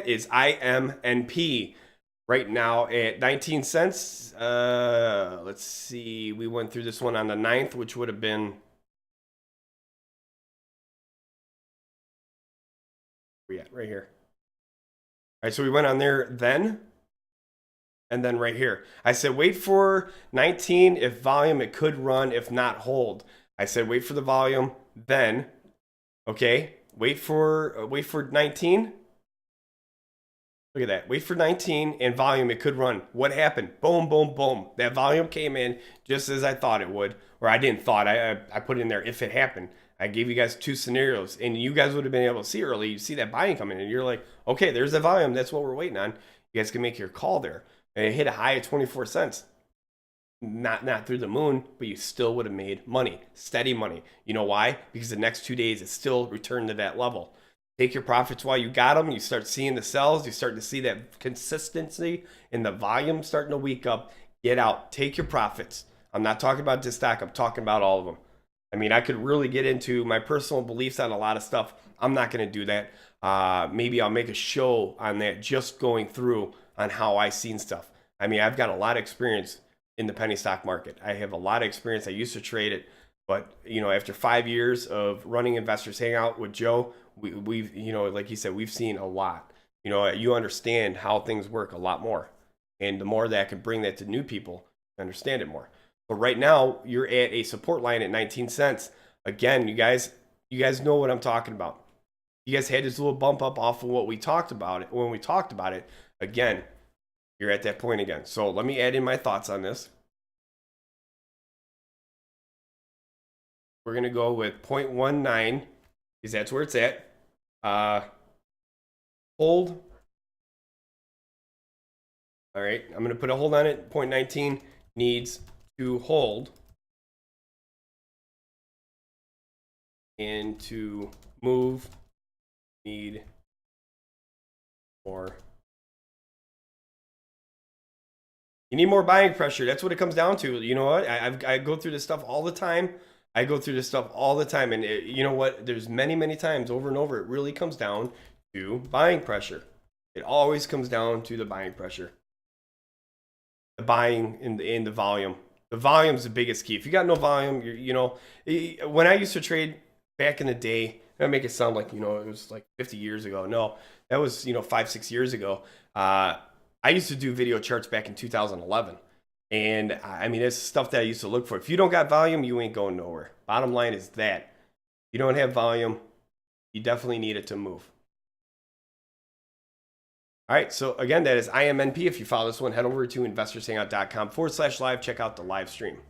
at is IMNP. Right now at 19 cents. Let's see. We went through this one on the 9th, which would have been... Where we at? Right here. All right, so we went on there then. And then right here. I said, wait for 19. If volume, it could run. If not, hold. I said, wait for the volume. Then, okay, wait for 19. Look at that. Wait for 19 and volume. It could run. What happened? Boom, boom, boom. That volume came in just as I thought it would. Or I didn't thought. I put in there if it happened. I gave you guys 2 scenarios. And you guys would have been able to see early. You see that buying coming in. And you're like, okay, there's the volume. That's what we're waiting on. You guys can make your call there. And it hit a high of 24 cents. Not through the moon, but you still would have made money. Steady money. You know why? Because the next 2 days, it still returned to that level. Take your profits while you got them. You start seeing the sells. You start to see that consistency in the volume starting to weak up. Get out. Take your profits. I'm not talking about this stock. I'm talking about all of them. I mean, I could really get into my personal beliefs on a lot of stuff. I'm not going to do that. Maybe I'll make a show on that, just going through on how I seen stuff. I mean, I've got a lot of experience in the penny stock market. I have a lot of experience. I used to trade it. But, you know, after 5 years of running Investors Hangout with Joe, we've, you know, like he said, we've seen a lot. You know, you understand how things work a lot more. And the more that I can bring that to new people, understand it more. But right now, you're at a support line at 19 cents. Again, you guys know what I'm talking about. You guys had this little bump up off of what we talked about it when we talked about it. Again, you're at that point again. So let me add in my thoughts on this. We're going to go with 0.19 because that's where it's at. Hold. All right, I'm going to put a hold on it. 0.19 needs to hold. And to move, need more. You need more buying pressure. That's what it comes down to. You know what? I go through this stuff all the time. And you know what? There's many times over and over. It really comes down to buying pressure. It always comes down to the buying pressure. The buying in the volume. The volume is the biggest key. If you got no volume, you know, when I used to trade back in the day, I make it sound like, you know, it was like 50 years ago. No, that was, you know, 5-6 years ago. I used to do video charts back in 2011. And I mean, it's stuff that I used to look for. If you don't got volume, you ain't going nowhere. Bottom line is that you don't have volume, you definitely need it to move. All right, so again, that is IMNP. If you follow this one, head over to investorshangout.com/live. Check out the live stream.